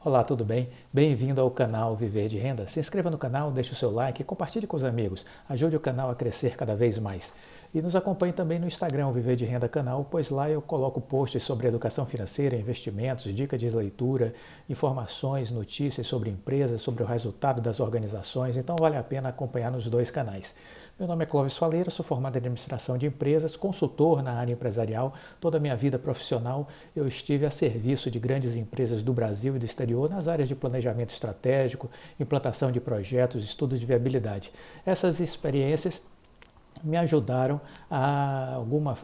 Olá, tudo bem? Bem-vindo ao canal Viver de Renda. Se inscreva no canal, deixe o seu like e compartilhe com os amigos. Ajude o canal a crescer cada vez mais. E nos acompanhe também no Instagram, Viver de Renda Canal, pois lá eu coloco posts sobre educação financeira, investimentos, dicas de leitura, informações, notícias sobre empresas, sobre o resultado das organizações, então vale a pena acompanhar nos dois canais. Meu nome é Clóvis Faleira, sou formado em administração de empresas, consultor na área empresarial. Toda a minha vida profissional eu estive a serviço de grandes empresas do Brasil e do exterior nas áreas de planejamento estratégico, implantação de projetos, estudos de viabilidade. Essas experiências me ajudaram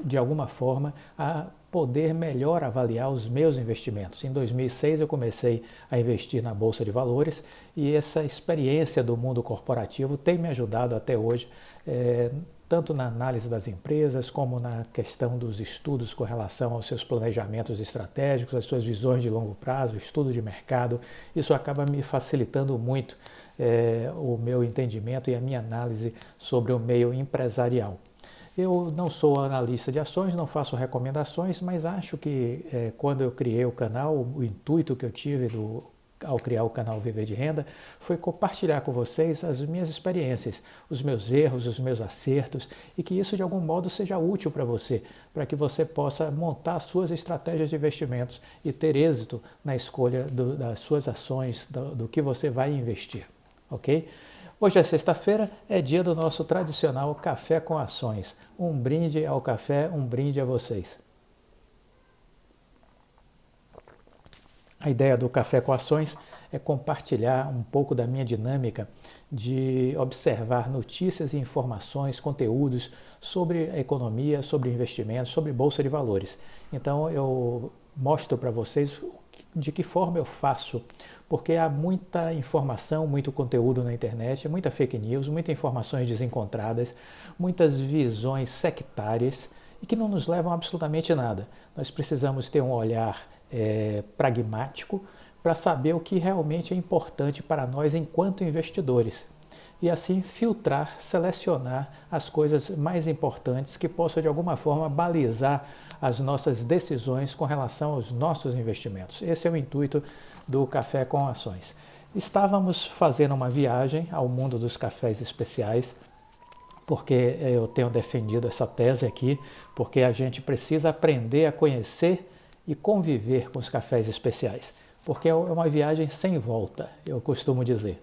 de alguma forma a poder melhor avaliar os meus investimentos. Em 2006 eu comecei a investir na Bolsa de Valores e essa experiência do mundo corporativo tem me ajudado até hoje, tanto na análise das empresas como na questão dos estudos com relação aos seus planejamentos estratégicos, às suas visões de longo prazo, estudo de mercado. Isso acaba me facilitando muito o meu entendimento e a minha análise sobre o meio empresarial. Eu não sou analista de ações, não faço recomendações, mas acho que quando eu criei o canal, o intuito que eu tive ao criar o canal Viver de Renda foi compartilhar com vocês as minhas experiências, os meus erros, os meus acertos e que isso de algum modo seja útil para que você possa montar suas estratégias de investimentos e ter êxito na escolha das suas ações, do que você vai investir, ok? Hoje é sexta-feira, é dia do nosso tradicional Café com Ações. Um brinde ao café, um brinde a vocês. A ideia do Café com Ações é compartilhar um pouco da minha dinâmica de observar notícias e informações, conteúdos sobre a economia, sobre investimentos, sobre bolsa de valores. Então eu mostro para vocês de que forma eu faço, porque há muita informação, muito conteúdo na internet, muita fake news, muitas informações desencontradas, muitas visões sectárias e que não nos levam a absolutamente nada. Nós precisamos ter um olhar pragmático para saber o que realmente é importante para nós enquanto investidores e assim filtrar, selecionar as coisas mais importantes que possam de alguma forma balizar as nossas decisões com relação aos nossos investimentos. Esse é o intuito do Café com Ações. Estávamos fazendo uma viagem ao mundo dos cafés especiais, porque eu tenho defendido essa tese aqui, porque a gente precisa aprender a conhecer e conviver com os cafés especiais, porque é uma viagem sem volta, eu costumo dizer.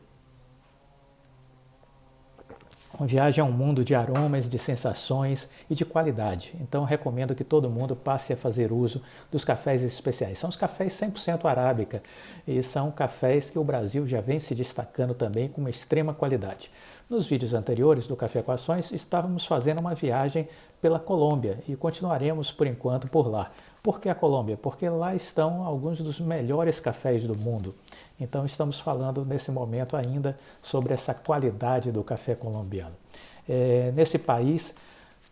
Uma viagem a um mundo de aromas, de sensações e de qualidade. Então recomendo que todo mundo passe a fazer uso dos cafés especiais. São os cafés 100% arábica e são cafés que o Brasil já vem se destacando também com uma extrema qualidade. Nos vídeos anteriores do Café com Ações estávamos fazendo uma viagem pela Colômbia e continuaremos por enquanto por lá. Por que a Colômbia? Porque lá estão alguns dos melhores cafés do mundo. Então estamos falando nesse momento ainda sobre essa qualidade do café colombiano. Nesse país,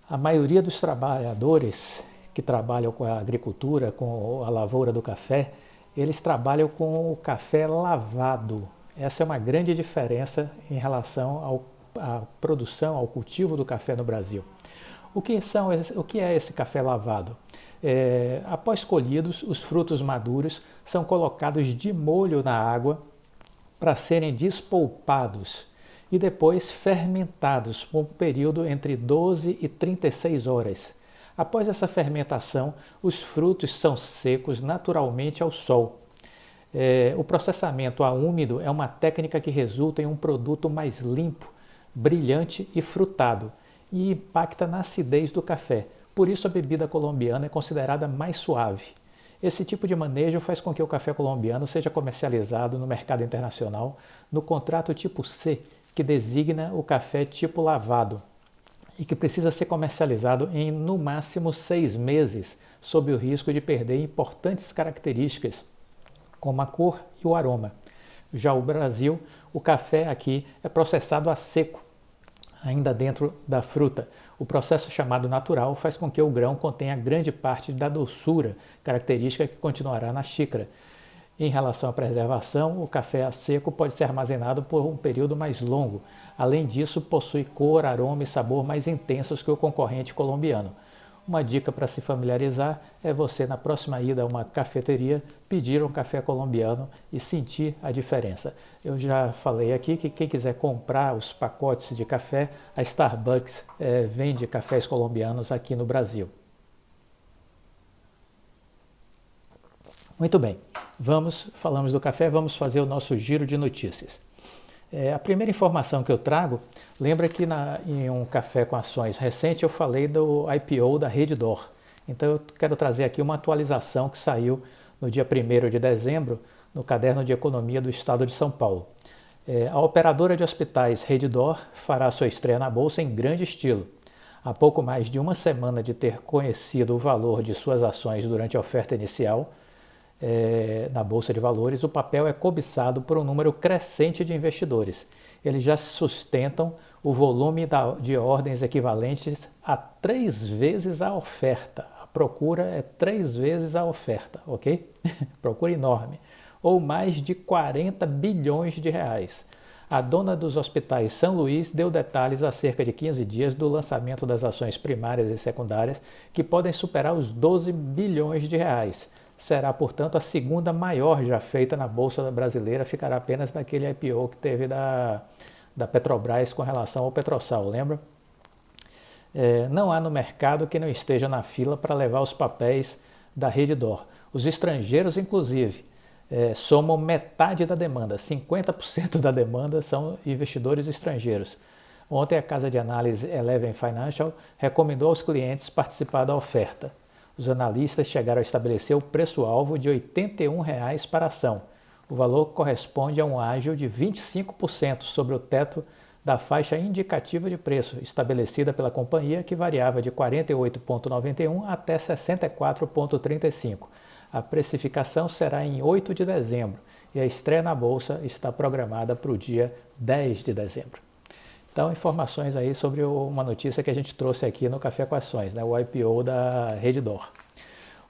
a maioria dos trabalhadores que trabalham com a agricultura, com a lavoura do café, eles trabalham com o café lavado. Essa é uma grande diferença em relação à produção, ao cultivo do café no Brasil. O que é esse café lavado? Após colhidos, os frutos maduros são colocados de molho na água para serem despolpados e depois fermentados por um período entre 12 e 36 horas. Após essa fermentação, os frutos são secos naturalmente ao sol. O processamento a úmido é uma técnica que resulta em um produto mais limpo, brilhante e frutado e impacta na acidez do café. Por isso a bebida colombiana é considerada mais suave. Esse tipo de manejo faz com que o café colombiano seja comercializado no mercado internacional no contrato tipo C, que designa o café tipo lavado e que precisa ser comercializado em no máximo 6 meses, sob o risco de perder importantes características, como a cor e o aroma. Já o Brasil, o café aqui é processado a seco, ainda dentro da fruta. O processo chamado natural faz com que o grão contenha grande parte da doçura, característica que continuará na xícara. Em relação à preservação, o café a seco pode ser armazenado por um período mais longo. Além disso, possui cor, aroma e sabor mais intensos que o concorrente colombiano. Uma dica para se familiarizar é você, na próxima ida a uma cafeteria, pedir um café colombiano e sentir a diferença. Eu já falei aqui que quem quiser comprar os pacotes de café, a Starbucks vende cafés colombianos aqui no Brasil. Muito bem, falamos do café, vamos fazer o nosso giro de notícias. A primeira informação que eu trago, lembra que em um Café com Ações recente eu falei do IPO da Redditor. Então eu quero trazer aqui uma atualização que saiu no dia 1º de dezembro no Caderno de Economia do Estado de São Paulo. A operadora de hospitais Redditor fará sua estreia na Bolsa em grande estilo. Há pouco mais de uma semana de ter conhecido o valor de suas ações durante a oferta inicial, na Bolsa de Valores, o papel é cobiçado por um número crescente de investidores. Eles já sustentam o volume de ordens equivalentes a 3 vezes a oferta. A procura é 3 vezes a oferta, ok? Procura enorme. Ou mais de 40 bilhões de reais. A dona dos hospitais São Luís deu detalhes há cerca de 15 dias do lançamento das ações primárias e secundárias, que podem superar os 12 bilhões de reais. Será, portanto, a segunda maior já feita na Bolsa Brasileira, ficará apenas naquele IPO que teve da Petrobras com relação ao Petrosal, lembra? Não há no mercado que não esteja na fila para levar os papéis da Redditor. Os estrangeiros, inclusive, somam metade da demanda, 50% da demanda são investidores estrangeiros. Ontem a casa de análise Eleven Financial recomendou aos clientes participar da oferta. Os analistas chegaram a estabelecer o preço-alvo de R$ 81 para a ação. O valor corresponde a um ágio de 25% sobre o teto da faixa indicativa de preço, estabelecida pela companhia, que variava de R$ 48,91 até R$ 64,35. A precificação será em 8 de dezembro e a estreia na Bolsa está programada para o dia 10 de dezembro. Então, informações aí sobre uma notícia que a gente trouxe aqui no Café com Ações, o IPO da Redditor.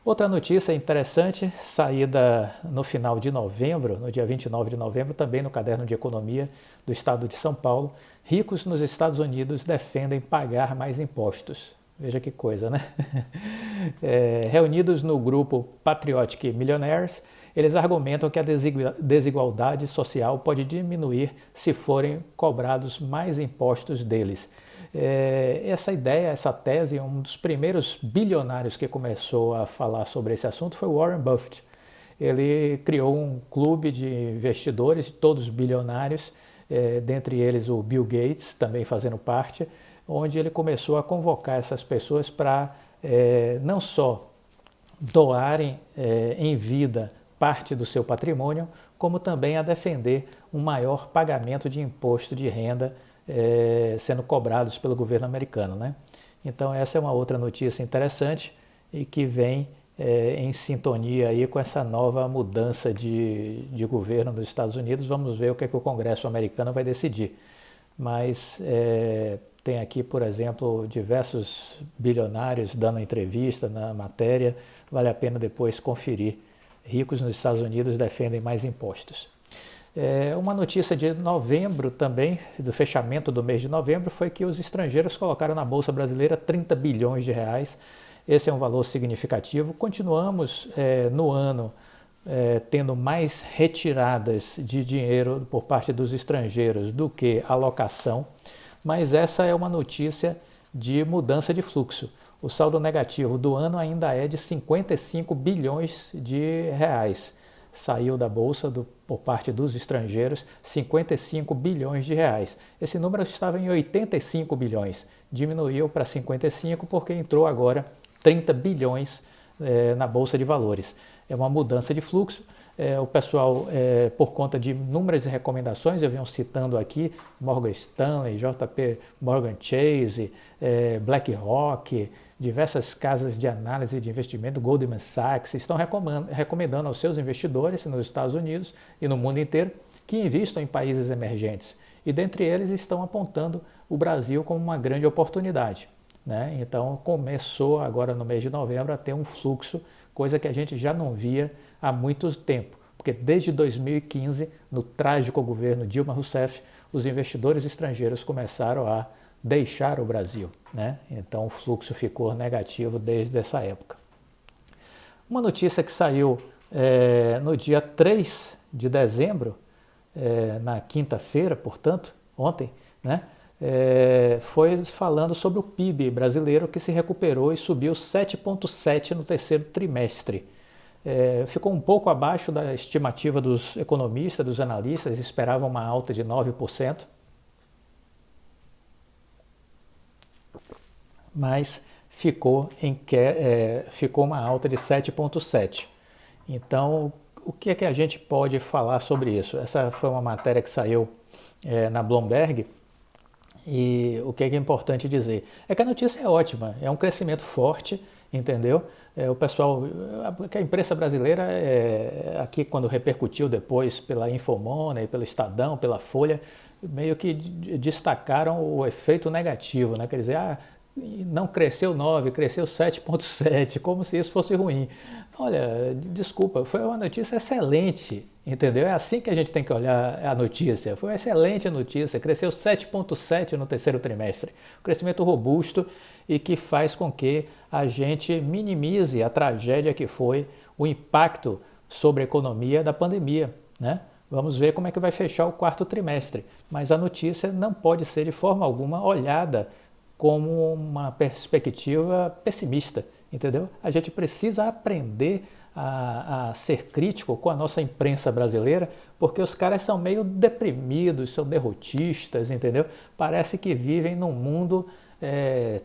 Outra notícia interessante, saída no final de novembro, no dia 29 de novembro, também no Caderno de Economia do Estado de São Paulo, ricos nos Estados Unidos defendem pagar mais impostos. Veja que coisa, né? Reunidos no grupo Patriotic Millionaires, eles argumentam que a desigualdade social pode diminuir se forem cobrados mais impostos deles. Essa ideia, essa tese, um dos primeiros bilionários que começou a falar sobre esse assunto foi Warren Buffett. Ele criou um clube de investidores, todos bilionários, dentre eles o Bill Gates, também fazendo parte, onde ele começou a convocar essas pessoas para não só doarem em vida parte do seu patrimônio, como também a defender um maior pagamento de imposto de renda sendo cobrados pelo governo americano, né? Então essa é uma outra notícia interessante e que vem em sintonia aí com essa nova mudança de governo dos Estados Unidos. Vamos ver o que o Congresso americano vai decidir. Mas tem aqui, por exemplo, diversos bilionários dando entrevista na matéria, vale a pena depois conferir. Ricos nos Estados Unidos defendem mais impostos. Uma notícia de novembro também, do fechamento do mês de novembro, foi que os estrangeiros colocaram na Bolsa Brasileira 30 bilhões de reais. Esse é um valor significativo. Continuamos no ano tendo mais retiradas de dinheiro por parte dos estrangeiros do que alocação, mas essa é uma notícia de mudança de fluxo. O saldo negativo do ano ainda é de 55 bilhões de reais. Saiu da Bolsa por parte dos estrangeiros 55 bilhões de reais. Esse número estava em 85 bilhões, diminuiu para 55 porque entrou agora 30 bilhões na Bolsa de Valores. É uma mudança de fluxo. O pessoal, por conta de inúmeras recomendações, eu venho citando aqui, Morgan Stanley, JP Morgan Chase, BlackRock, diversas casas de análise de investimento, Goldman Sachs, estão recomendando aos seus investidores nos Estados Unidos e no mundo inteiro que investam em países emergentes. E dentre eles estão apontando o Brasil como uma grande oportunidade, né? Então começou agora no mês de novembro a ter um fluxo, coisa que a gente já não via há muito tempo, porque desde 2015, no trágico governo Dilma Rousseff, os investidores estrangeiros começaram a deixar o Brasil, né? Então o fluxo ficou negativo desde essa época. Uma notícia que saiu no dia 3 de dezembro, na quinta-feira, portanto, ontem, né? Foi falando sobre o PIB brasileiro, que se recuperou e subiu 7,7% no terceiro trimestre. Ficou um pouco abaixo da estimativa dos economistas, dos analistas, esperavam uma alta de 9%, mas ficou uma alta de 7,7%. Então, o que é que a gente pode falar sobre isso? Essa foi uma matéria que saiu na Bloomberg, e o que é importante dizer? É que a notícia é ótima, é um crescimento forte, entendeu? O pessoal, que a imprensa brasileira, aqui quando repercutiu depois pela Infomoney, pelo Estadão, pela Folha, meio que destacaram o efeito negativo, né? Quer dizer, não cresceu 9, cresceu 7,7, como se isso fosse ruim. Olha, desculpa, foi uma notícia excelente, entendeu? É assim que a gente tem que olhar a notícia. Foi uma excelente notícia, cresceu 7,7 no terceiro trimestre. Um crescimento robusto e que faz com que a gente minimize a tragédia que foi o impacto sobre a economia da pandemia, né? Vamos ver como é que vai fechar o quarto trimestre. Mas a notícia não pode ser de forma alguma olhada como uma perspectiva pessimista, entendeu? A gente precisa aprender a ser crítico com a nossa imprensa brasileira, porque os caras são meio deprimidos, são derrotistas, entendeu? Parece que vivem num mundo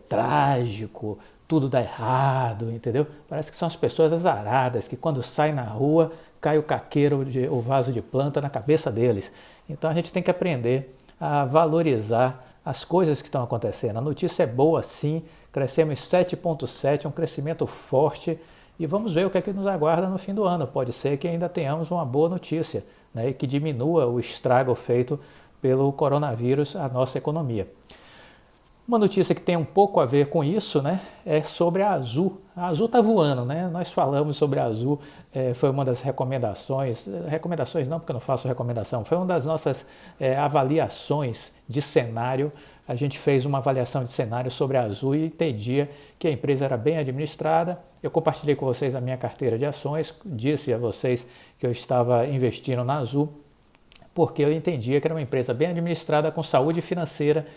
trágico, tudo dá errado, entendeu? Parece que são as pessoas azaradas, que quando saem na rua cai o caqueiro, o vaso de planta na cabeça deles. Então a gente tem que aprender a valorizar as coisas que estão acontecendo. A notícia é boa sim, crescemos 7,7%, um crescimento forte, e vamos ver o que é que nos aguarda no fim do ano. Pode ser que ainda tenhamos uma boa notícia, né, e que diminua o estrago feito pelo coronavírus à nossa economia. Uma notícia que tem um pouco a ver com isso, né, é sobre a Azul. A Azul está voando, né? Nós falamos sobre a Azul, foi uma das recomendações não, porque eu não faço recomendação, foi uma das nossas avaliações de cenário. A gente fez uma avaliação de cenário sobre a Azul e entendia que a empresa era bem administrada. Eu compartilhei com vocês a minha carteira de ações, disse a vocês que eu estava investindo na Azul, porque eu entendia que era uma empresa bem administrada, com saúde financeira,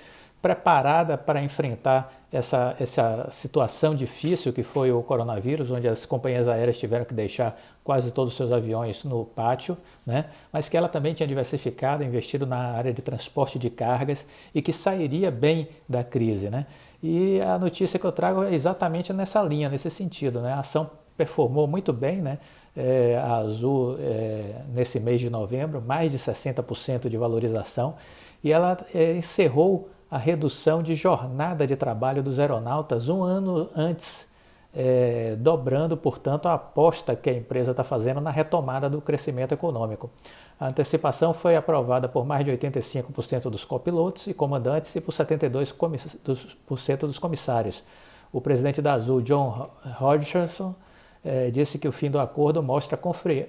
preparada para enfrentar essa situação difícil que foi o coronavírus, onde as companhias aéreas tiveram que deixar quase todos os seus aviões no pátio, né? Mas que ela também tinha diversificado, investido na área de transporte de cargas e que sairia bem da crise, né? E a notícia que eu trago é exatamente nessa linha, nesse sentido, né? A ação performou muito bem, né? A Azul, nesse mês de novembro, mais de 60% de valorização, e ela encerrou a redução de jornada de trabalho dos aeronautas um ano antes, dobrando, portanto, a aposta que a empresa está fazendo na retomada do crescimento econômico. A antecipação foi aprovada por mais de 85% dos copilotos e comandantes e por 72% dos comissários. O presidente da Azul, John Hodgson, disse que o fim do acordo mostra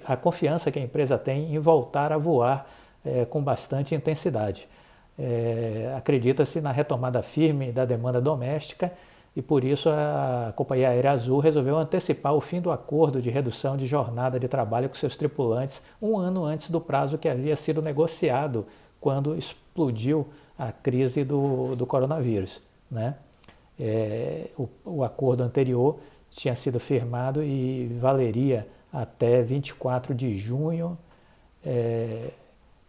a confiança que a empresa tem em voltar a voar com bastante intensidade. Acredita-se na retomada firme da demanda doméstica e por isso a Companhia Aérea Azul resolveu antecipar o fim do acordo de redução de jornada de trabalho com seus tripulantes um ano antes do prazo que havia sido negociado quando explodiu a crise do coronavírus, né? O acordo anterior tinha sido firmado e valeria até 24 de junho.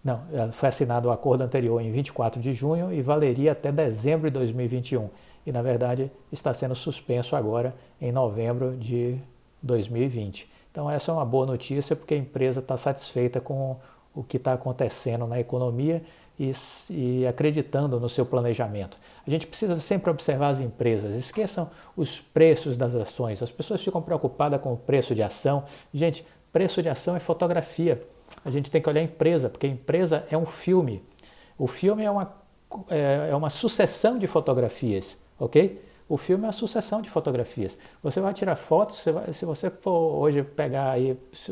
Não, foi assinado o acordo anterior em 24 de junho e valeria até dezembro de 2021. E, na verdade, está sendo suspenso agora em novembro de 2020. Então, essa é uma boa notícia porque a empresa está satisfeita com o que está acontecendo na economia e acreditando no seu planejamento. A gente precisa sempre observar as empresas, esqueçam os preços das ações. As pessoas ficam preocupadas com o preço de ação. Gente, preço de ação é fotografia. A gente tem que olhar a empresa, porque a empresa é um filme. O filme é uma sucessão de fotografias, ok? O filme é uma sucessão de fotografias. Você vai tirar fotos, se você for hoje pegar aí, se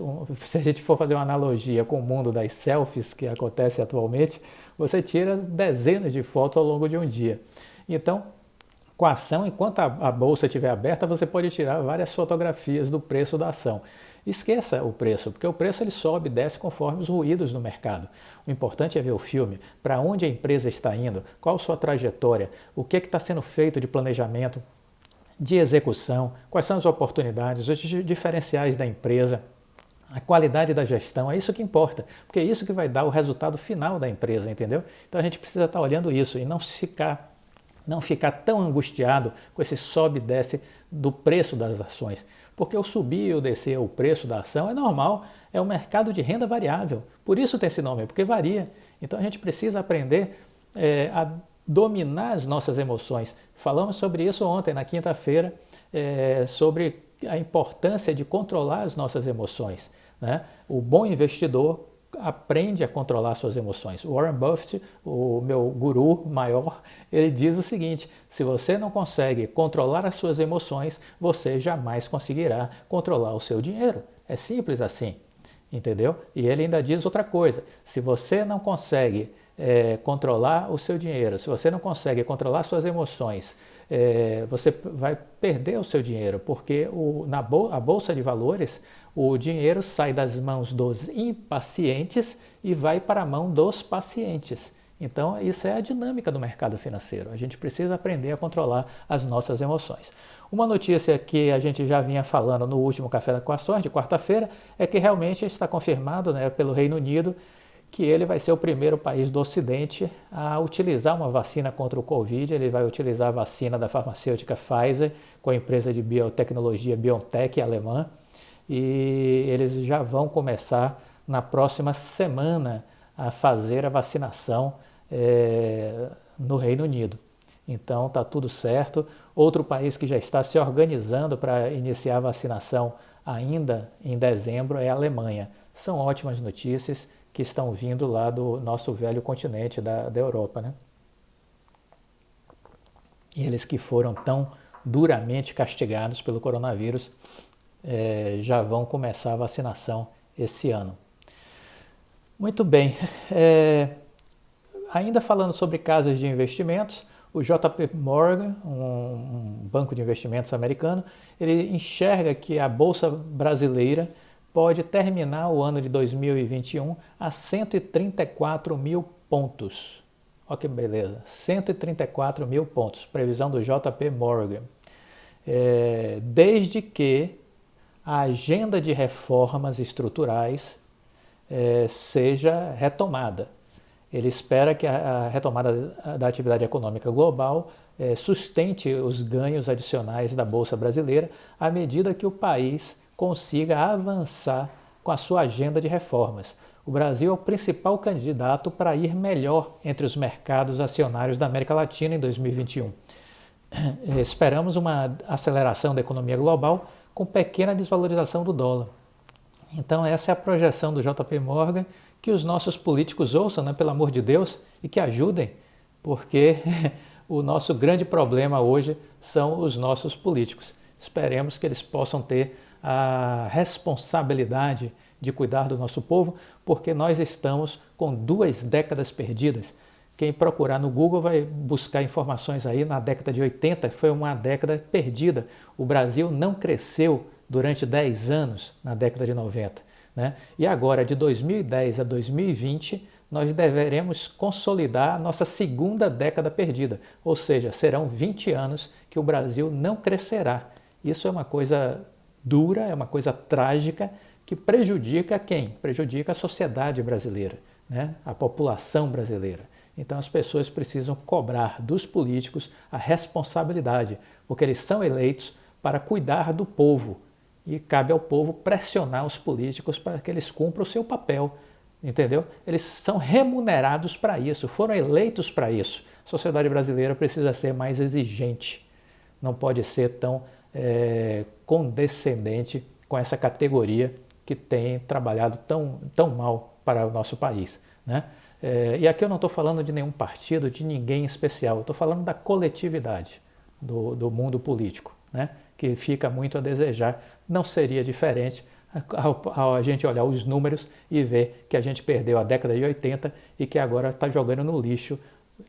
a gente for fazer uma analogia com o mundo das selfies que acontece atualmente, você tira dezenas de fotos ao longo de um dia. Então, com a ação, enquanto a bolsa estiver aberta, você pode tirar várias fotografias do preço da ação. Esqueça o preço, porque o preço ele sobe e desce conforme os ruídos no mercado. O importante é ver o filme, para onde a empresa está indo, qual a sua trajetória, o que está sendo feito de planejamento, de execução, quais são as oportunidades, os diferenciais da empresa, a qualidade da gestão, é isso que importa, porque é isso que vai dar o resultado final da empresa, entendeu? Então a gente precisa estar olhando isso e não ficar tão angustiado com esse sobe e desce do preço das ações. Porque o subir e o descer o preço da ação é normal, é um mercado de renda variável. Por isso tem esse nome, porque varia. Então a gente precisa aprender a dominar as nossas emoções. Falamos sobre isso ontem, na quinta-feira, sobre a importância de controlar as nossas emoções, né? O bom investidor aprende a controlar suas emoções. O Warren Buffett, o meu guru maior, ele diz o seguinte: se você não consegue controlar as suas emoções, você jamais conseguirá controlar o seu dinheiro. É simples assim, entendeu? E ele ainda diz outra coisa: se você não consegue controlar o seu dinheiro, se você não consegue controlar suas emoções, você vai perder o seu dinheiro, porque a Bolsa de Valores, o dinheiro sai das mãos dos impacientes e vai para a mão dos pacientes. Então, isso é a dinâmica do mercado financeiro. A gente precisa aprender a controlar as nossas emoções. Uma notícia que a gente já vinha falando no último Café com a Sorte, de quarta-feira, é que realmente está confirmado, né, pelo Reino Unido, que ele vai ser o primeiro país do Ocidente a utilizar uma vacina contra o Covid. Ele vai utilizar a vacina da farmacêutica Pfizer com a empresa de biotecnologia BioNTech alemã, e eles já vão começar na próxima semana a fazer a vacinação no Reino Unido. Então está tudo certo. Outro país que já está se organizando para iniciar a vacinação ainda em dezembro é a Alemanha. São ótimas notícias que estão vindo lá do nosso velho continente da Europa, né? E eles que foram tão duramente castigados pelo coronavírus já vão começar a vacinação esse ano. Muito bem, ainda falando sobre casas de investimentos, o JP Morgan, um banco de investimentos americano, ele enxerga que a Bolsa Brasileira pode terminar o ano de 2021 a 134 mil pontos. Olha que beleza, 134 mil pontos, previsão do JP Morgan. Desde que a agenda de reformas estruturais seja retomada. Ele espera que a retomada da atividade econômica global sustente os ganhos adicionais da Bolsa Brasileira à medida que o país consiga avançar com a sua agenda de reformas. O Brasil é o principal candidato para ir melhor entre os mercados acionários da América Latina em 2021. Esperamos uma aceleração da economia global com pequena desvalorização do dólar. Então essa é a projeção do JP Morgan, que os nossos políticos ouçam, né, pelo amor de Deus, e que ajudem, porque o nosso grande problema hoje são os nossos políticos. Esperemos que eles possam ter a responsabilidade de cuidar do nosso povo, porque nós estamos com 2 décadas perdidas. Quem procurar no Google vai buscar informações aí. Na década de 80 foi uma década perdida. O Brasil não cresceu durante 10 anos na década de 90. Né? E agora, de 2010 a 2020, nós deveremos consolidar a nossa segunda década perdida. Ou seja, serão 20 anos que o Brasil não crescerá. Isso é uma coisa dura, é uma coisa trágica que prejudica quem? Prejudica a sociedade brasileira, né? A população brasileira. Então as pessoas precisam cobrar dos políticos a responsabilidade, porque eles são eleitos para cuidar do povo e cabe ao povo pressionar os políticos para que eles cumpram o seu papel, entendeu? Eles são remunerados para isso, foram eleitos para isso. A sociedade brasileira precisa ser mais exigente, não pode ser tão condescendente com essa categoria que tem trabalhado tão mal para o nosso país, né? E aqui eu não estou falando de nenhum partido, de ninguém especial, eu estou falando da coletividade do mundo político, né? Que fica muito a desejar. Não seria diferente ao a gente olhar os números e ver que a gente perdeu a década de 80 e que agora está jogando no lixo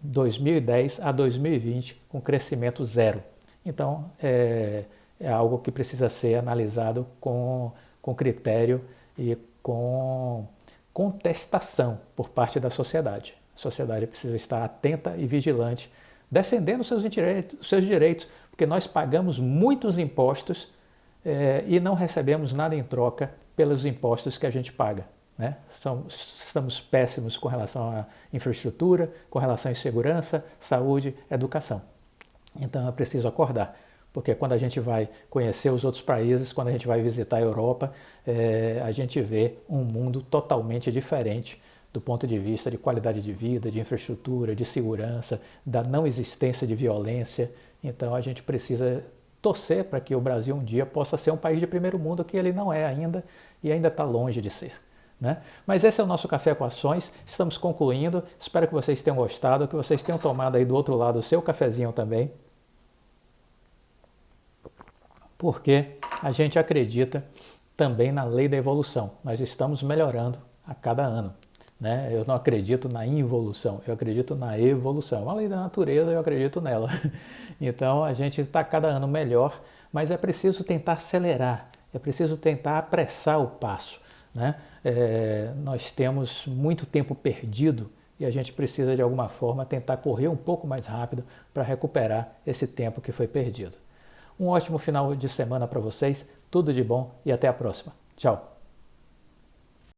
2010 a 2020 com crescimento zero. Então, é algo que precisa ser analisado com critério e com contestação por parte da sociedade. A sociedade precisa estar atenta e vigilante, defendendo os seus direitos, porque nós pagamos muitos impostos e não recebemos nada em troca pelos impostos que a gente paga. Né? Estamos péssimos com relação à infraestrutura, com relação à segurança, saúde, educação. Então é preciso acordar, porque quando a gente vai conhecer os outros países, quando a gente vai visitar a Europa, a gente vê um mundo totalmente diferente do ponto de vista de qualidade de vida, de infraestrutura, de segurança, da não existência de violência. Então a gente precisa torcer para que o Brasil um dia possa ser um país de primeiro mundo, que ele não é ainda e ainda está longe de ser. Né? Mas esse é o nosso Café com Ações, estamos concluindo, espero que vocês tenham gostado, que vocês tenham tomado aí do outro lado o seu cafezinho também, porque a gente acredita também na lei da evolução, nós estamos melhorando a cada ano. Né? Eu não acredito na involução, eu acredito na evolução, a lei da natureza eu acredito nela, então a gente está cada ano melhor, mas é preciso tentar acelerar, é preciso tentar apressar o passo. Né? Nós temos muito tempo perdido e a gente precisa de alguma forma tentar correr um pouco mais rápido para recuperar esse tempo que foi perdido. Um ótimo final de semana para vocês, tudo de bom e até a próxima. Tchau!